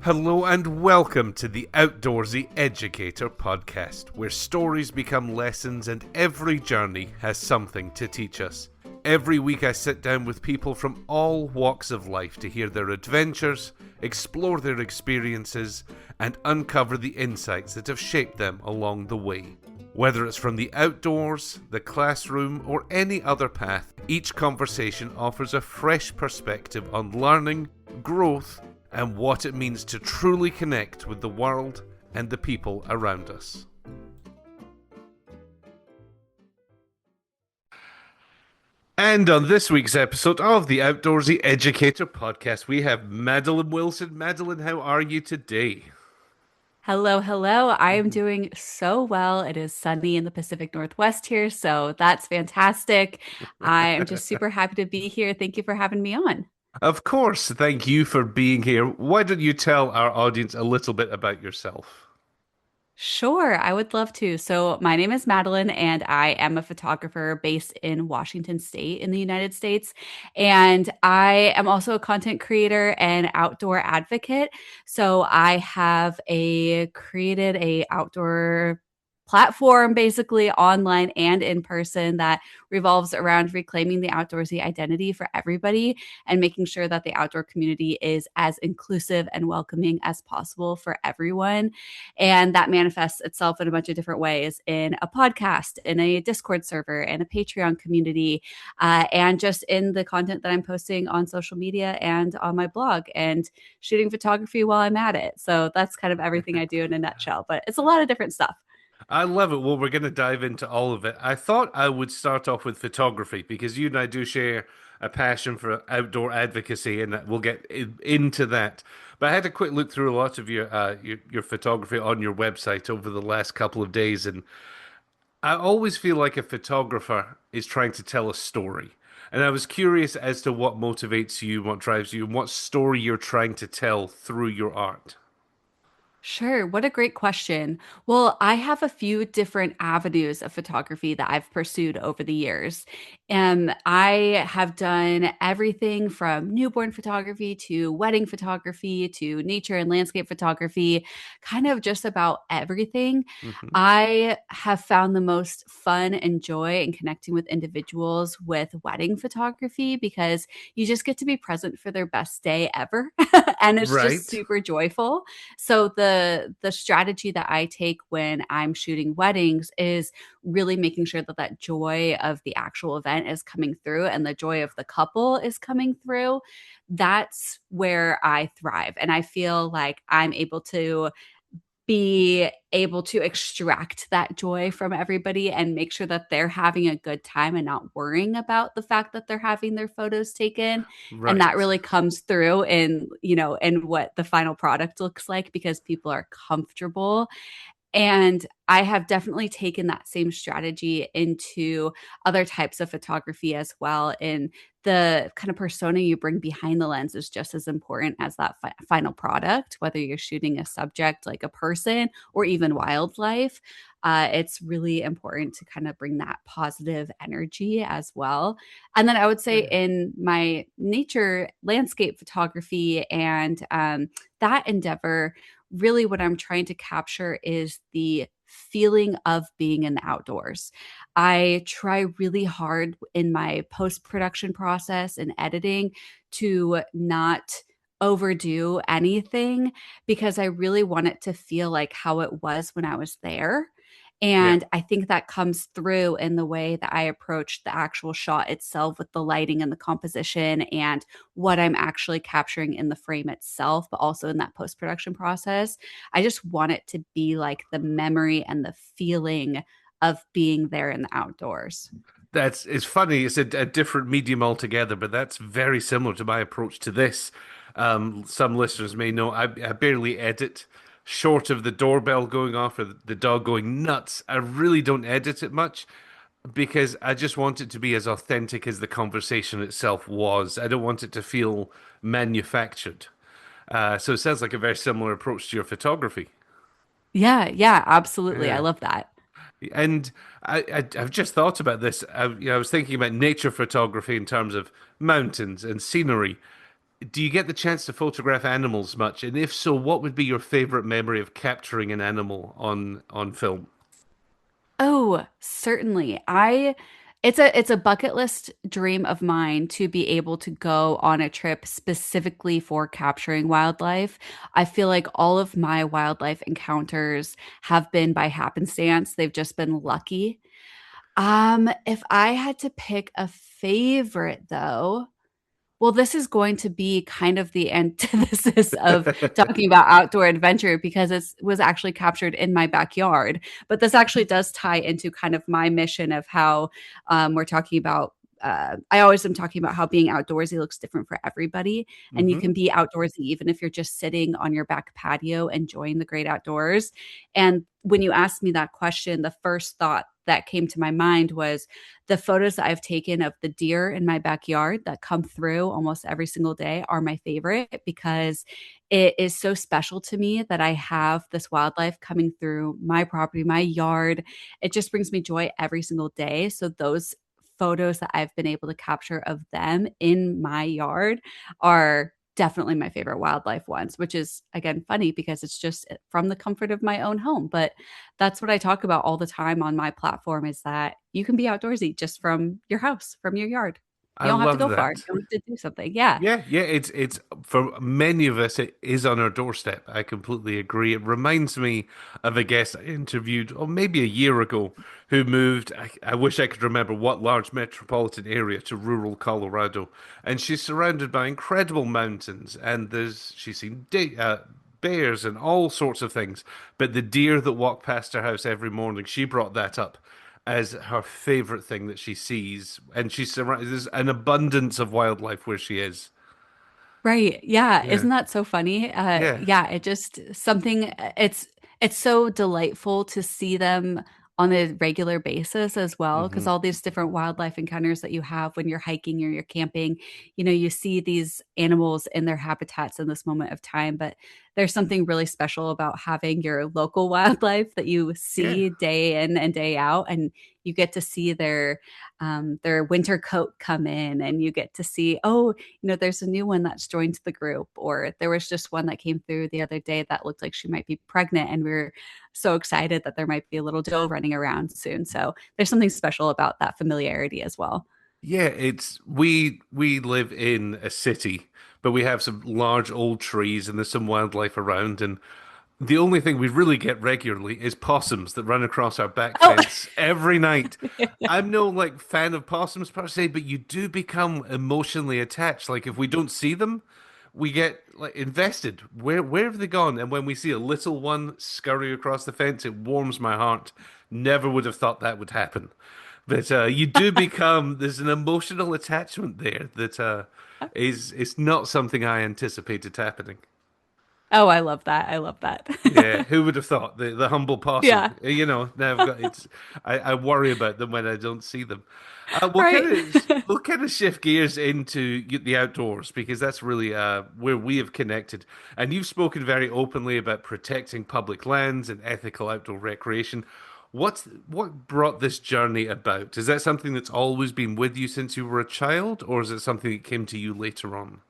Hello and welcome to the Outdoorsy Educator podcast, where stories become lessons and every journey has something to teach us. Every week I sit down with people from all walks of life to hear their adventures, explore their experiences, and uncover the insights that have shaped them along the way. Whether it's from the outdoors, the classroom, or any other path, each conversation offers a fresh perspective on learning, growth, and what it means to truly connect with the world and the people around us. And on this week's episode of the Outdoorsy Educator podcast, we have Madeleine Wilson. Madeline, how are you today? Hello, hello. I am doing so well. It is sunny in the Pacific Northwest here, so that's fantastic. I am just super happy to be here. Thank you for having me on. Of course, thank you for being here. Why don't you tell our audience a little bit about yourself? Sure, I would love to. So, my name is Madeline, and I am a photographer based in Washington State in the United States. And I am also a content creator and outdoor advocate. So, I have created a outdoor platform basically online and in person that revolves around reclaiming the outdoorsy identity for everybody and making sure that the outdoor community is as inclusive and welcoming as possible for everyone. And that manifests itself in a bunch of different ways in a podcast, in a Discord server, and a Patreon community, and just in the content that I'm posting on social media and on my blog and shooting photography while I'm at it. So that's kind of everything I do in a nutshell, but it's a lot of different stuff. I love it. Well, we're going to dive into all of it. I thought I would start off with photography because you and I do share a passion for outdoor advocacy, and we'll get into that. But I had a quick look through a lot of your photography on your website over the last couple of days, and I always feel like a photographer is trying to tell a story. And I was curious as to what motivates you, what drives you, and what story you're trying to tell through your art. Sure. What a great question. Well, I have a few different avenues of photography that I've pursued over the years. I have done everything from newborn photography to wedding photography to nature and landscape photography, kind of just about everything. Hmm. I have found the most fun and joy in connecting with individuals with wedding photography because you just get to be present for their best day ever. And it's just Right. super joyful. So the strategy that I take when I'm shooting weddings is really making sure that that joy of the actual event is coming through and the joy of the couple is coming through. That's where I thrive, and I feel like I'm able to be able to extract that joy from everybody and make sure that they're having a good time and not worrying about the fact that they're having their photos taken. And that Right. really comes through in what the final product looks like because people are comfortable. And I have definitely taken that same strategy into other types of photography as well. And the kind of persona you bring behind the lens is just as important as that final product, whether you're shooting a subject like a person or even wildlife. It's really important to kind of bring that positive energy as well. And then I would say Yeah. in my nature landscape photography and that endeavor, really what I'm trying to capture is the feeling of being in the outdoors. I try really hard in my post production process and editing to not overdo anything because I really want it to feel like how it was when I was there. Yeah. And I think that comes through in the way that I approach the actual shot itself with the lighting and the composition and what I'm actually capturing in the frame itself, but also in that post production process. I just want it to be like the memory and the feeling of being there in the outdoors. That's it's funny. It's a different medium altogether, but that's very similar to my approach to this. Some listeners may know I barely edit. Short of the doorbell going off or the dog going nuts, I really don't edit it much because I just want it to be as authentic as the conversation itself was. I don't want it to feel manufactured. So it sounds like a very similar approach to your photography. Yeah, yeah, absolutely. I Yeah. love that. And I've just thought about this. I was thinking about nature photography in terms of mountains and scenery. Do you get the chance to photograph animals much? And if so, what would be your favorite memory of capturing an animal on film? Oh, certainly. It's a bucket list dream of mine to be able to go on a trip specifically for capturing wildlife. I feel like all of my wildlife encounters have been by happenstance. They've just been lucky. If I had to pick a favorite though, well, this is going to be kind of the antithesis of talking about outdoor adventure because it was actually captured in my backyard. But this actually does tie into kind of my mission of how we're talking about. I always am talking about how being outdoorsy looks different for everybody. And you Hmm. can be outdoorsy even if you're just sitting on your back patio enjoying the great outdoors. And when you asked me that question, the first thought that came to my mind was the photos that I've taken of the deer in my backyard that come through almost every single day are my favorite because it is so special to me that I have this wildlife coming through my property, my yard. It just brings me joy every single day. So those photos that I've been able to capture of them in my yard are definitely my favorite wildlife ones, which is again funny because it's just from the comfort of my own home. But that's what I talk about all the time on my platform is that you can be outdoorsy just from your house, from your yard. I You don't have to love go far. You that. don't have to do something. Yeah. Yeah, yeah, it's for many of us it is on our doorstep. I completely agree. It reminds me of a guest I interviewed, oh, maybe a year ago, who moved. I wish I could remember what large metropolitan area to rural Colorado, and she's surrounded by incredible mountains, and she's seen bears and all sorts of things. But the deer that walk past her house every morning, she brought that up as her favorite thing that she sees, and she's surrounded. There's an abundance of wildlife where she is. Right. Yeah. Yeah, Isn't that so funny? yeah. Yeah, it just something it's so delightful to see them on a regular basis as well because Hmm. all these different wildlife encounters that you have when you're hiking or you're camping, you see these animals in their habitats in this moment of time, but there's something really special about having your local wildlife that you Yeah. see day in and day out and you get to see their winter coat come in and you get to see, oh, there's a new one that's joined the group, or there was just one that came through the other day that looked like she might be pregnant, and we are so excited that there might be a little doe running around soon. So there's something special about that familiarity as well. Yeah, it's we live in a city, but we have some large old trees and there's some wildlife around, and the only thing we really get regularly is possums that run across our back Oh, fence every night. I'm no like fan of possums per se, but you do become emotionally attached. Like if we don't see them, we get like invested. Where have they gone? And when we see a little one scurry across the fence, it warms my heart. Never would have thought that would happen. But you do become there's an emotional attachment there that is it's not something I anticipated happening. oh, I love that. I love that. Yeah, who would have thought the humble Yeah. possum? You know, now I've got it's. I worry about them when I don't see them. Right. We'll kind of shift gears into the outdoors because that's really where we have connected. And you've spoken very openly about protecting public lands and ethical outdoor recreation. What brought this journey about? Is that something that's always been with you since you were a child, or is it something that came to you later on?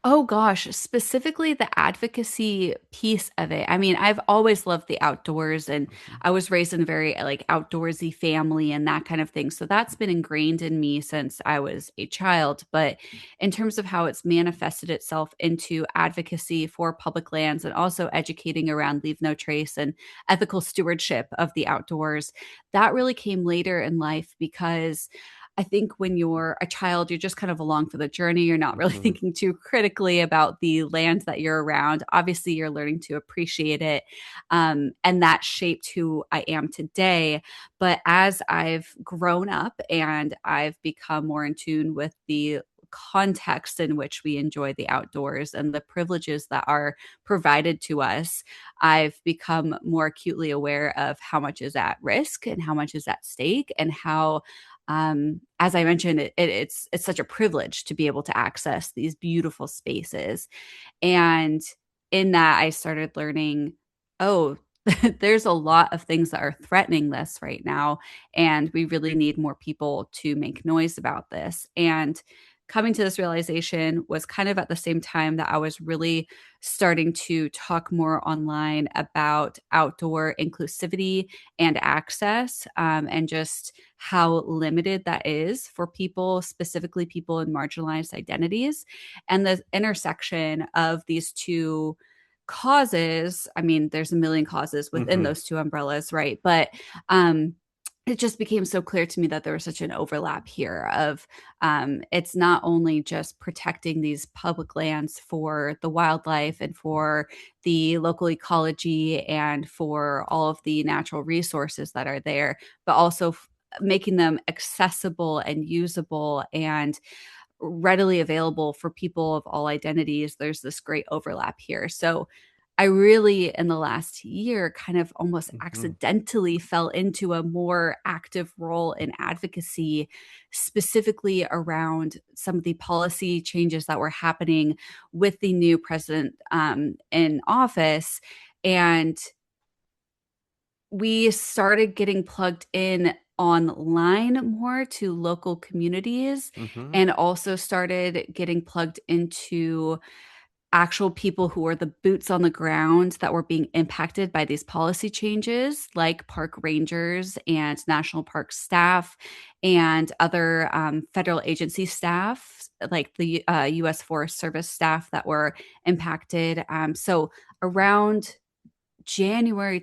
Oh gosh, specifically the advocacy piece of it. I mean, I've always loved the outdoors and I was raised in a very like outdoorsy family and that kind of thing. So that's been ingrained in me since I was a child. But in terms of how it's manifested itself into advocacy for public lands and also educating around leave no trace and ethical stewardship of the outdoors, that really came later in life because I think when you're a child, you're just kind of along for the journey. You're not really Hmm. thinking too critically about the land that you're around. Obviously, you're learning to appreciate it. And that shaped who I am today. But as I've grown up and I've become more in tune with the context in which we enjoy the outdoors and the privileges that are provided to us, I've become more acutely aware of how much is at risk and how much is at stake and how as I mentioned, it's such a privilege to be able to access these beautiful spaces. And in that, I started learning, oh, there's a lot of things that are threatening this right now, and we really need more people to make noise about this. And coming to this realization was kind of at the same time that I was really starting to talk more online about outdoor inclusivity and access, and just how limited that is for people, specifically people in marginalized identities. And the intersection of these two causes, I mean, there's a million causes within Hmm. those two umbrellas, right? But um, it just became so clear to me that there was such an overlap here of it's not only just protecting these public lands for the wildlife and for the local ecology and for all of the natural resources that are there, but also making them accessible and usable and readily available for people of all identities. There's this great overlap here. So I really, in the last year, kind of almost Hmm. accidentally fell into a more active role in advocacy, specifically around some of the policy changes that were happening with the new president in office. And we started getting plugged in online more to local communities, Hmm. and also started getting plugged into actual people who were the boots on the ground that were being impacted by these policy changes, like park rangers and national park staff and other federal agency staff, like the U.S. Forest Service staff that were impacted. So around January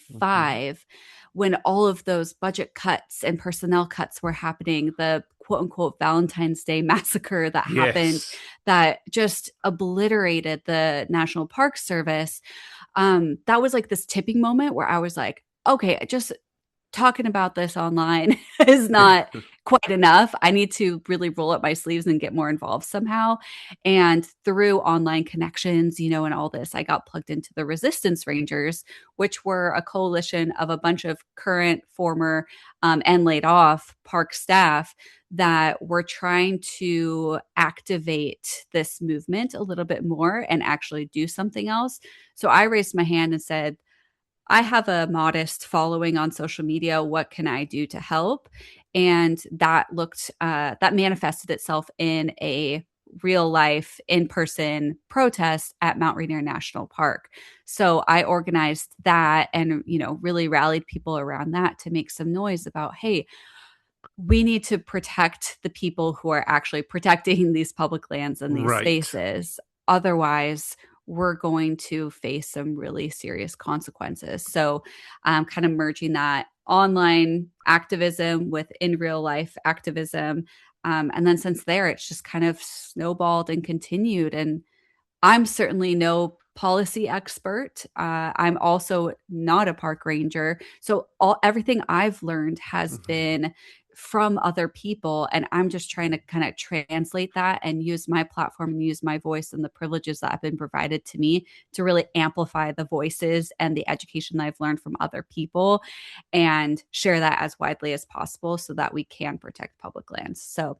Hmm. 2025, when all of those budget cuts and personnel cuts were happening, the quote unquote Valentine's Day massacre that happened Yes. that just obliterated the National Park Service. That was like this tipping moment where I was like, okay, just talking about this online is not quite enough. I need to really roll up my sleeves and get more involved somehow. And through online connections, and all this, I got plugged into the Resistance Rangers, which were a coalition of a bunch of current, former, and laid off park staff that were trying to activate this movement a little bit more and actually do something else. So I raised my hand and said, I have a modest following on social media. What can I do to help? And that manifested itself in a real life in person protest at Mount Rainier National Park. So I organized that and, really rallied people around that to make some noise about, hey, we need to protect the people who are actually protecting these public lands and these Right. spaces. Otherwise, we're going to face some really serious consequences. So, kind of merging that online activism with in real life activism. And then since there, it's just kind of snowballed and continued. And I'm certainly no policy expert. I'm also not a park ranger. So everything I've learned has Mhm. been from other people. And I'm just trying to kind of translate that and use my platform and use my voice and the privileges that have been provided to me to really amplify the voices and the education that I've learned from other people and share that as widely as possible so that we can protect public lands. So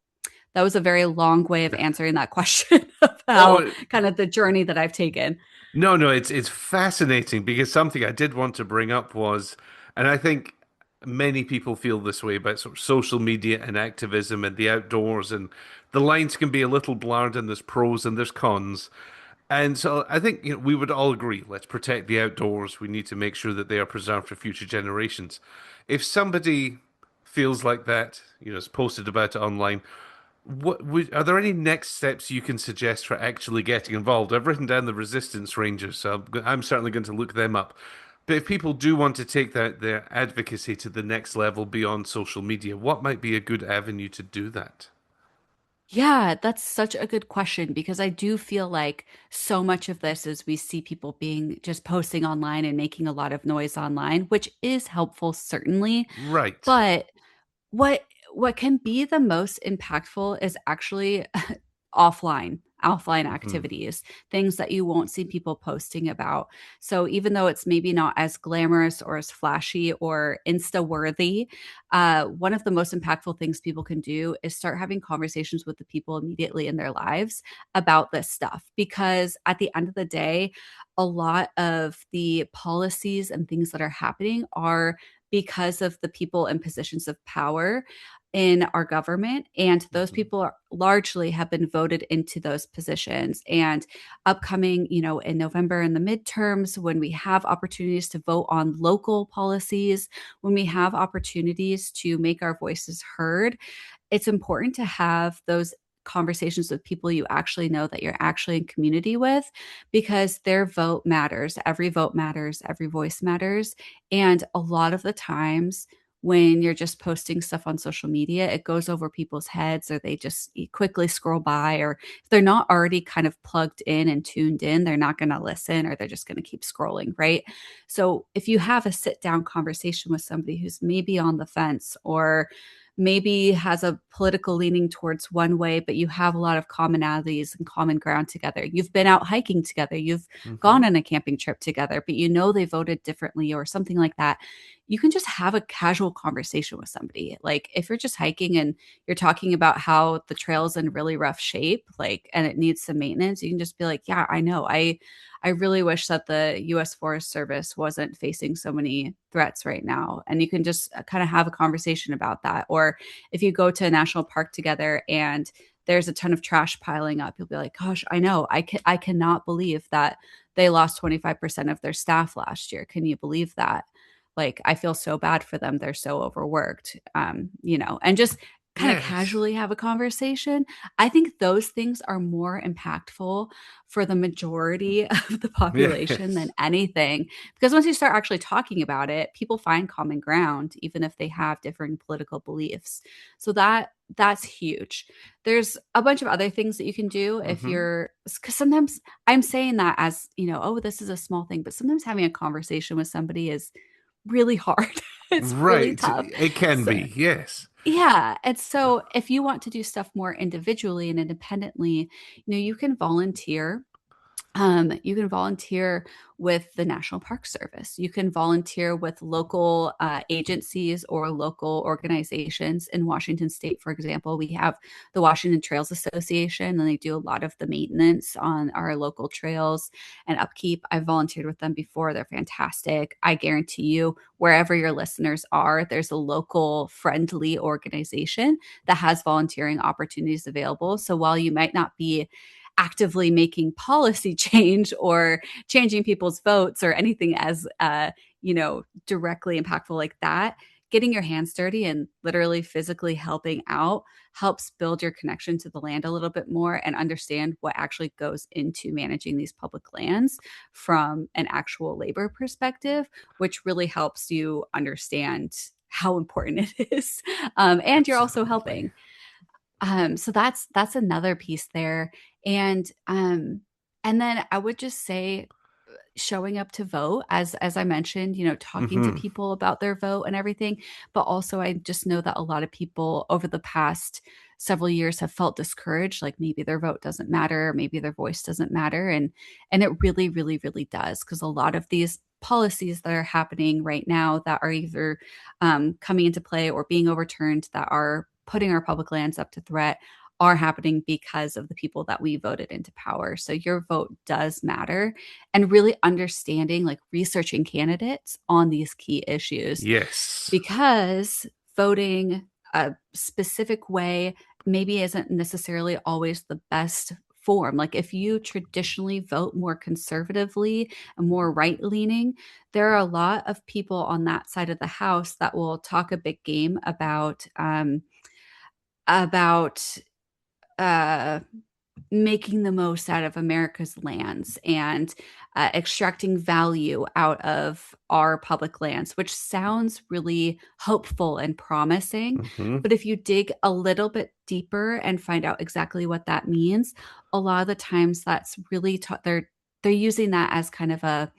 that was a very long way of answering that question of how Oh, kind of the journey that I've taken. no, no, it's fascinating because something I did want to bring up was, and I think many people feel this way about sort of social media and activism and the outdoors, and the lines can be a little blurred, and there's pros and there's cons. And so I think we would all agree, let's protect the outdoors. We need to make sure that they are preserved for future generations. If somebody feels like that, has posted about it online, are there any next steps you can suggest for actually getting involved? I've written down the Resistance Rangers, so I'm certainly going to look them up. But if people do want to take their advocacy to the next level beyond social media, what might be a good avenue to do that? Yeah, that's such a good question because I do feel like so much of this is we see people being just posting online and making a lot of noise online, which is helpful, certainly. Right. But what what can be the most impactful is actually offline Hmm. activities, things that you won't see people posting about. So even though it's maybe not as glamorous or as flashy or insta worthy, one of the most impactful things people can do is start having conversations with the people immediately in their lives about this stuff. Because at the end of the day, a lot of the policies and things that are happening are because of the people in positions of power. in our government, and those Mhm. people are largely have been voted into those positions. And upcoming, in November in the midterms, when we have opportunities to vote on local policies, when we have opportunities to make our voices heard, it's important to have those conversations with people you actually know, that you're actually in community with, because their vote matters. Every vote matters, every voice matters. And a lot of the times when you're just posting stuff on social media, it goes over people's heads, or they just quickly scroll by, or if they're not already kind of plugged in and tuned in, they're not going to listen, or they're just going to keep scrolling, right? So if you have a sit down conversation with somebody who's maybe on the fence, or maybe has a political leaning towards one way, but you have a lot of commonalities and common ground together. You've been out hiking together, you've gone Mhm. on a camping trip together, but they voted differently or something like that. You can just have a casual conversation with somebody. Like if you're just hiking and you're talking about how the trail's in really rough shape, like, and it needs some maintenance, you can just be like, yeah, I know. I really wish that the US Forest Service wasn't facing so many threats right now. And you can just kind of have a conversation about that. Or if you go to a national park together and there's a ton of trash piling up, you'll be like, gosh, I know. I cannot believe that they lost 25% of their staff last year. Can you believe that? Like, I feel so bad for them. They're so overworked. And just kind of Yes. casually have a conversation. I think those things are more impactful for the majority of the population than Yes. anything. Because once you start actually talking about it, people find common ground, even if they have differing political beliefs. So that's huge. There's a bunch of other things that you can do if Mhm. you're, because sometimes I'm saying that as, oh, this is a small thing, but sometimes having a conversation with somebody is really hard. It's really Right. tough. It can So, be. Yes. yeah. And so if you want to do stuff more individually and independently, you can volunteer. You can volunteer with the National Park Service. You can volunteer with local agencies or local organizations in Washington State. For example, we have the Washington Trails Association, and they do a lot of the maintenance on our local trails and upkeep. I've volunteered with them before. They're fantastic. I guarantee you, wherever your listeners are, there's a local friendly organization that has volunteering opportunities available. So while you might not be actively making policy change or changing people's votes or anything as directly impactful like that, getting your hands dirty and literally physically helping out helps build your connection to the land a little bit more and understand what actually goes into managing these public lands from an actual labor perspective, which really helps you understand how important it is. And you're also Absolutely. helping. So that's another piece there. And then I would just say showing up to vote, as I mentioned, talking to Mhm. people about their vote and everything. But also I just know that a lot of people over the past several years have felt discouraged, like maybe their vote doesn't matter, maybe their voice doesn't matter. And it really, really, really does, because a lot of these policies that are happening right now that are either coming into play or being overturned, that are putting our public lands up to threat, are happening because of the people that we voted into power. So your vote does matter, and really understanding, like researching candidates on these key issues, Yes. because voting a specific way maybe isn't necessarily always the best form. Like if you traditionally vote more conservatively and more right leaning, there are a lot of people on that side of the house that will talk a big game about uh making the most out of America's lands and extracting value out of our public lands, which sounds really hopeful and promising. Mhm. But if you dig a little bit deeper and find out exactly what that means, a lot of the times that's really they're using that as kind of a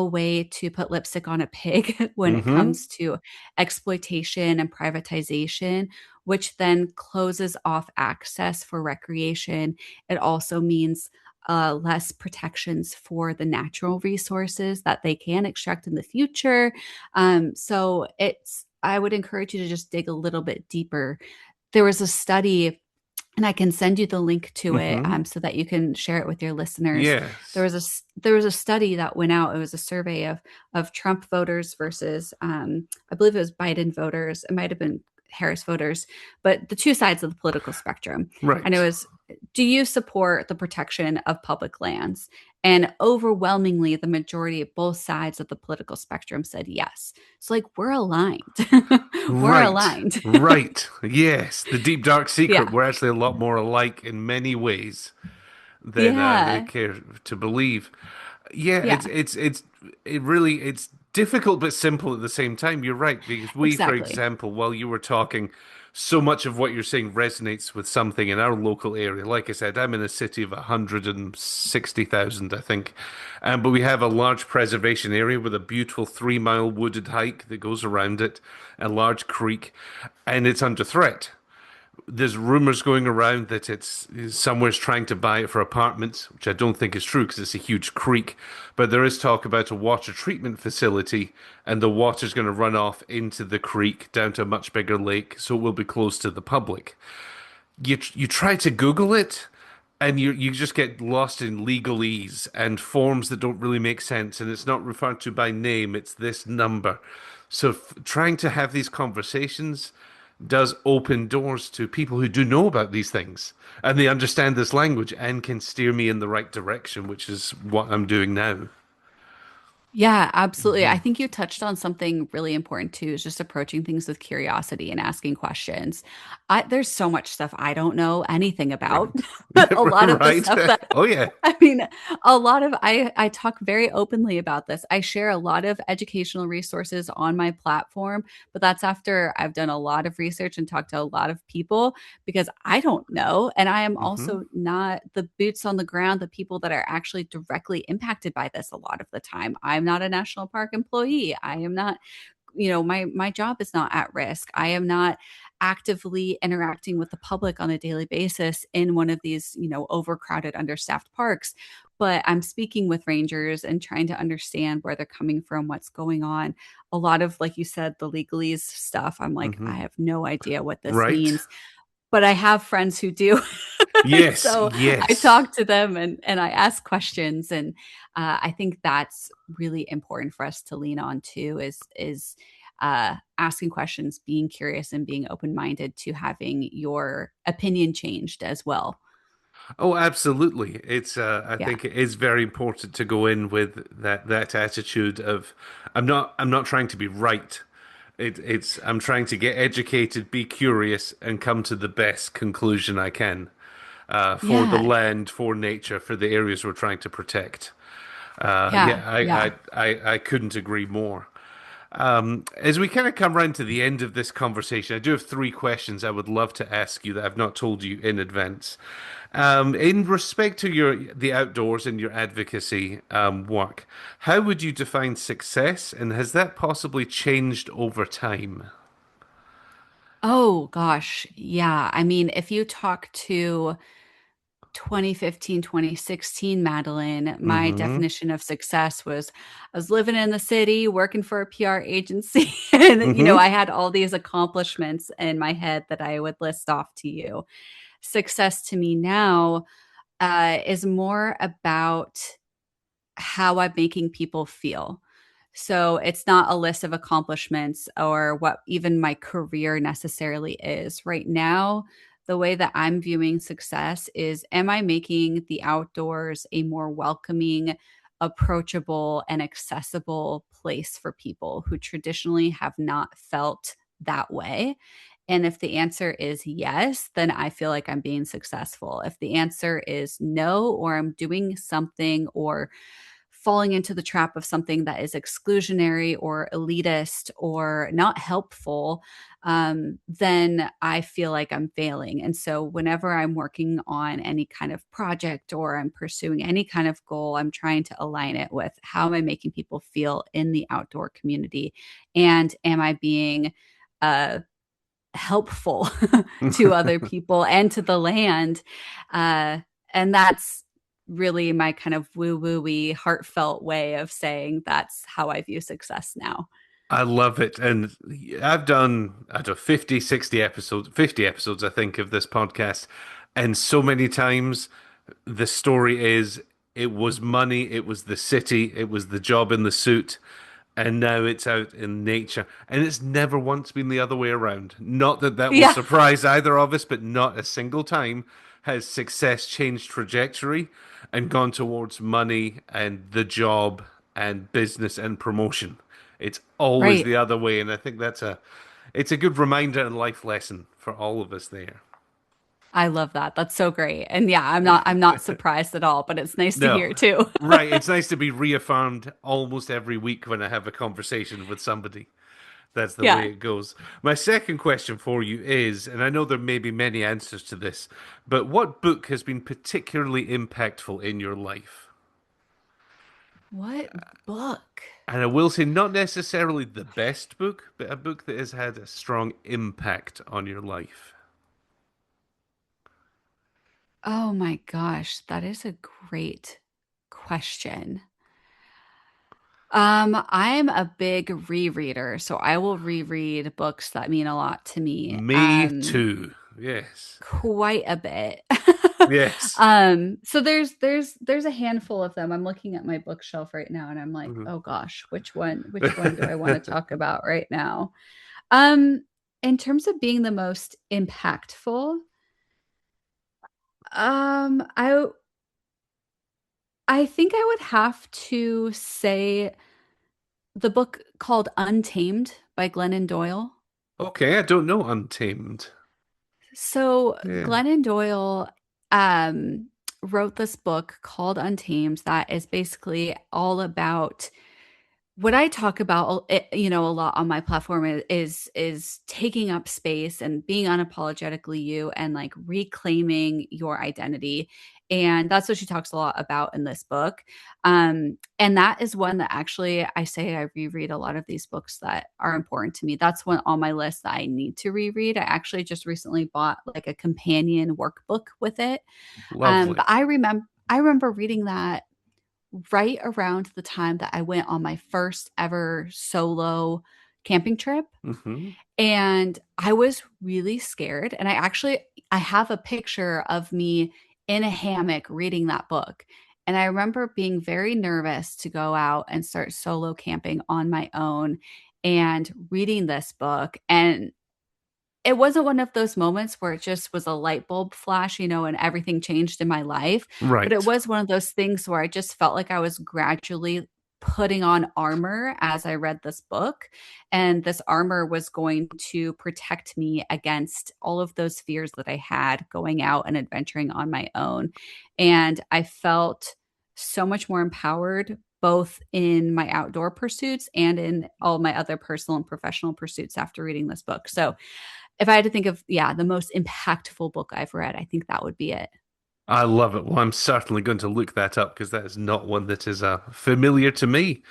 way to put lipstick on a pig when it Mhm. comes to exploitation and privatization, which then closes off access for recreation. It also means less protections for the natural resources that they can extract in the future. I would encourage you to just dig a little bit deeper. There was a study, and I can send you the link to it Mhm. so that you can share it with your listeners. There Yes. was there was a study that went out. It was a survey of Trump voters versus I believe it was Biden voters. It might have been Harris voters, but the two sides of the political spectrum. And it Right. was, do you support the protection of public lands? And overwhelmingly, the majority of both sides of the political spectrum said yes. So, like, we're aligned. We're Right. aligned. Right. Yes. The deep dark secret. Yeah. We're actually a lot more alike in many ways than they Yeah. care to believe. Yeah, Yeah. it's difficult but simple at the same time. You're right, because we, for Exactly. example, while you were talking, so much of what you're saying resonates with something in our local area. Like I said, I'm in a city of 160,000, I think, but we have a large preservation area with a beautiful 3 mile wooded hike that goes around it, a large creek, and it's under threat. There's rumors going around that it's somewhere's trying to buy it for apartments, which I don't think is true because it's a huge creek. But there is talk about a water treatment facility, and the water's going to run off into the creek down to a much bigger lake, so it will be closed to the public. You try to Google it, and you just get lost in legalese and forms that don't really make sense, and it's not referred to by name, it's this number. So trying to have these conversations does open doors to people who do know about these things and they understand this language and can steer me in the right direction, which is what I'm doing now. Yeah, absolutely. Hmm. I think you touched on something really important too, is just approaching things with curiosity and asking questions. There's so much stuff I don't know anything about. Right. A lot of the Right. stuff that Oh, yeah. I mean, a lot of I talk very openly about this. I share a lot of educational resources on my platform, but that's after I've done a lot of research and talked to a lot of people because I don't know. And I am Hmm. also not the boots on the ground, the people that are actually directly impacted by this a lot of the time. I'm not a national park employee. I am not, my job is not at risk. I am not actively interacting with the public on a daily basis in one of these, overcrowded, understaffed parks. But I'm speaking with rangers and trying to understand where they're coming from, what's going on. A lot of, like you said, the legalese stuff, I'm like, Hmm. I have no idea what this Right. means, but I have friends who do. Yes. So I Yes. talk to them and I ask questions. And I think that's really important for us to lean on too, is asking questions, being curious, and being open minded to having your opinion changed as well. Oh, absolutely. I Yeah. think it is very important to go in with that attitude of I'm not trying to be right. I'm trying to get educated, be curious, and come to the best conclusion I can for the Yeah. land, for nature, for the areas we're trying to protect. Yeah. Yeah. I couldn't agree more. As we kind of come round to the end of this conversation, I do have three questions I would love to ask you that I've not told you in advance. In respect to the outdoors and your advocacy work, how would you define success, and has that possibly changed over time? Oh, gosh. Yeah. I mean, if you talk to 2015, 2016, Madeline, my Mm-hmm. definition of success was I was living in the city, working for a PR agency. And, Mm-hmm. I had all these accomplishments in my head that I would list off to you. Success to me now is more about how I'm making people feel. So it's not a list of accomplishments or what even my career necessarily is. Right now, the way that I'm viewing success is, am I making the outdoors a more welcoming, approachable, and accessible place for people who traditionally have not felt that way? And if the answer is yes, then I feel like I'm being successful. If the answer is no, or I'm doing something or falling into the trap of something that is exclusionary or elitist or not helpful, then I feel like I'm failing. And so, whenever I'm working on any kind of project or I'm pursuing any kind of goal, I'm trying to align it with how am I making people feel in the outdoor community? And am I being uh, helpful to other people and to the land? Uh, and that's really my kind of woo woo heartfelt way of saying that's how I view success now. I love it. And I've done, I don't know, 50, 60 episodes, 50 episodes, I think, of this podcast. And so many times the story is it was money, it was the city, it was the job in the suit. And now it's out in nature. And it's never once been the other way around. Not that that will Yeah, surprise either of us, but not a single time has success changed trajectory and gone towards money and the job and business and promotion. It's always right. the other way. And I think it's a good reminder and life lesson for all of us there. I love that. That's so great. And yeah, I'm not surprised at all, but it's nice to No. hear too. Right. It's nice to be reaffirmed almost every week when I have a conversation with somebody. That's the way Yeah. it goes. My second question for you is, and I know there may be many answers to this, but what book has been particularly impactful in your life? What book? And I will say, not necessarily the best book, but a book that has had a strong impact on your life. Oh my gosh, that is a great question. I'm a big rereader, so I will reread books that mean a lot to me. Me too. Yes. Quite a bit. Yes. So there's a handful of them. I'm looking at my bookshelf right now and I'm like, Mhm. oh gosh, which one do I want to talk about right now? Um, in terms of being the most impactful, um, I I think I would have to say the book called Untamed by Glennon Doyle. Okay, I don't know Untamed. So Yeah. Glennon Doyle um, wrote this book called Untamed that is basically all about what I talk about, a lot on my platform is taking up space and being unapologetically you and like reclaiming your identity. And that's what she talks a lot about in this book. And that is one that actually I say I reread a lot of these books that are important to me. That's one on my list that I need to reread. I actually just recently bought like a companion workbook with it. Lovely. But I remember reading that right around the time that I went on my first ever solo camping trip. Hmm. And I was really scared. And I have a picture of me in a hammock reading that book. And I remember being very nervous to go out and start solo camping on my own and reading this book. And it wasn't one of those moments where it just was a light bulb flash, and everything changed in my life, but it Right. was one of those things where I just felt like I was gradually putting on armor as I read this book, and this armor was going to protect me against all of those fears that I had going out and adventuring on my own. And I felt so much more empowered both in my outdoor pursuits and in all my other personal and professional pursuits after reading this book. So if I had to think of, yeah, the most impactful book I've read, I think that would be it. I love it. Well, I'm certainly going to look that up because that is not one that is familiar to me.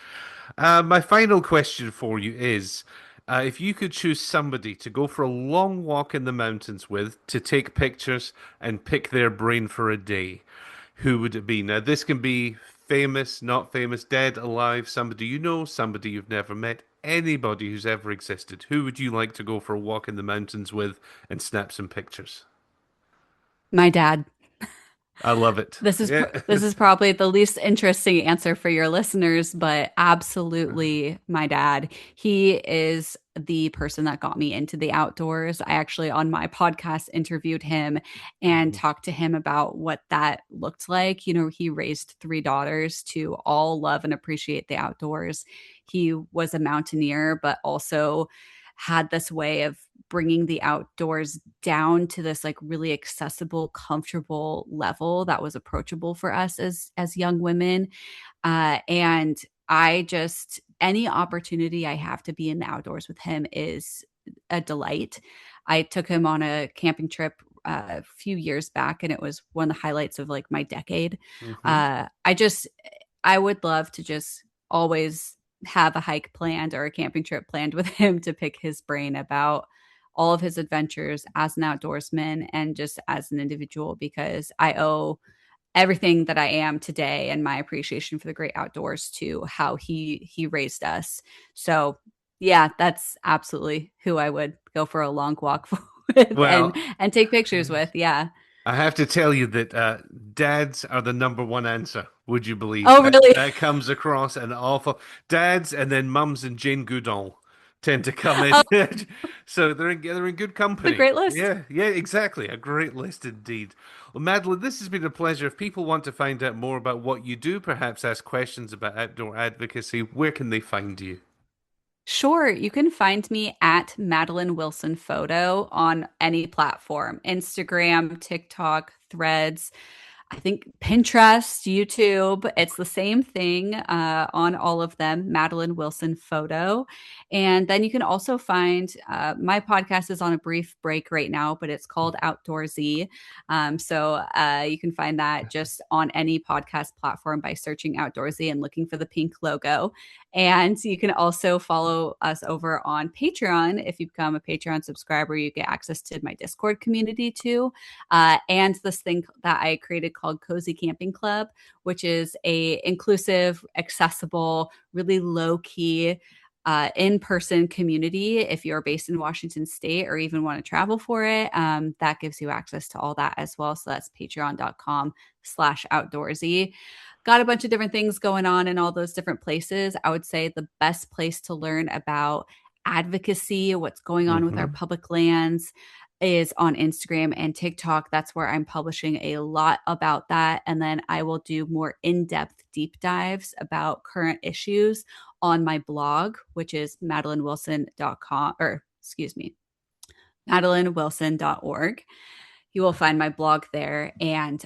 My final question for you is if you could choose somebody to go for a long walk in the mountains with, to take pictures and pick their brain for a day, who would it be? Now, this can be famous, not famous, dead, alive, somebody you know, somebody you've never met, anybody who's ever existed. Who would you like to go for a walk in the mountains with and snap some pictures? My dad. I love it. This is Yeah. this is probably the least interesting answer for your listeners, but absolutely my dad. He is the person that got me into the outdoors. I actually on my podcast interviewed him and talked to him about what that looked like. He raised three daughters to all love and appreciate the outdoors. He was a mountaineer, but also had this way of bringing the outdoors down to this like really accessible, comfortable level that was approachable for us as young women. And I just any opportunity I have to be in the outdoors with him is a delight. I took him on a camping trip a few years back, and it was one of the highlights of like my decade. Hmm. I would love to just always have a hike planned or a camping trip planned with him to pick his brain about all of his adventures as an outdoorsman and just as an individual, because I owe everything that I am today and my appreciation for the great outdoors to how he raised us. So yeah, that's absolutely who I would go for a long walk with Well, and take pictures with. Yeah. I have to tell you that dads are the number one answer Would you believe Oh, that really? that comes across an awful dads and then mums and Jane Goodall tend to come in, Oh, so they're in good it's a company. great list. Yeah, exactly. A great list indeed. Well, Madeline, this has been a pleasure. If people want to find out more about what you do, perhaps ask questions about outdoor advocacy, where can they find you? Sure, you can find me at Madeline Wilson Photo on any platform, Instagram, TikTok, Threads. I think Pinterest, YouTube, it's the same thing on all of them, Madeline Wilson Photo. And then you can also find my podcast is on a brief break right now, but it's called Outdoorsy. So you can find that just on any podcast platform by searching Outdoorsy and looking for the pink logo. And you can also follow us over on Patreon. If you become a Patreon subscriber, you get access to my Discord community too. And this thing that I created called Cozy Camping Club, which is a inclusive, accessible, really low key in-person community. If you're based in Washington State or even want to travel for it, that gives you access to all that as well. So that's patreon.com/outdoorsy. Got a bunch of different things going on in all those different places. I would say the best place to learn about advocacy, what's going on with our Hmm. public lands, is on Instagram and TikTok. That's where I'm publishing a lot about that. And then I will do more in-depth deep dives about current issues on my blog, which is madelinewilson.com, or excuse me, madelinewilson.org. You will find my blog there and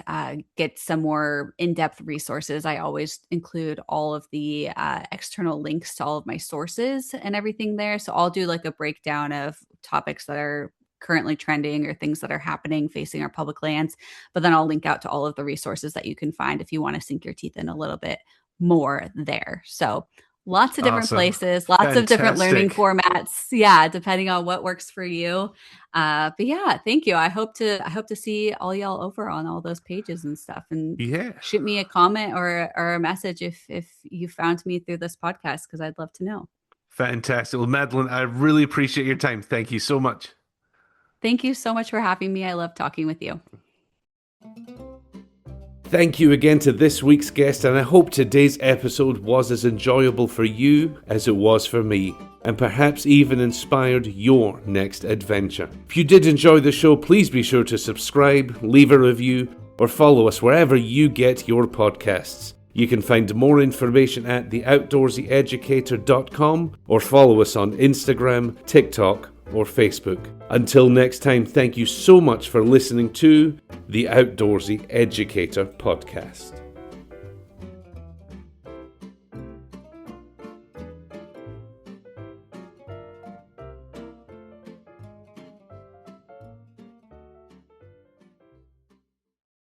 get some more in-depth resources. I always include all of the external links to all of my sources and everything there. So I'll do like a breakdown of topics that are currently trending or things that are happening facing our public lands. But then I'll link out to all of the resources that you can find if you want to sink your teeth in a little bit more there. So lots of different Awesome. places, lots of different learning Fantastic. formats. Yeah, depending on what works for you. But yeah, thank you. I hope to see all y'all over on all those pages and stuff. And Yeah. shoot me a comment or a message if you found me through this podcast because I'd love to know. Fantastic. Well, Madeline, I really appreciate your time. Thank you so much. Thank you so much for having me. I love talking with you. Thank you again to this week's guest, and I hope today's episode was as enjoyable for you as it was for me, and perhaps even inspired your next adventure. If you did enjoy the show, please be sure to subscribe, leave a review, or follow us wherever you get your podcasts. You can find more information at theoutdoorseyeducator.com or follow us on Instagram, TikTok, or Facebook. Until next time, thank you so much for listening to the Outdoorsy Educator podcast.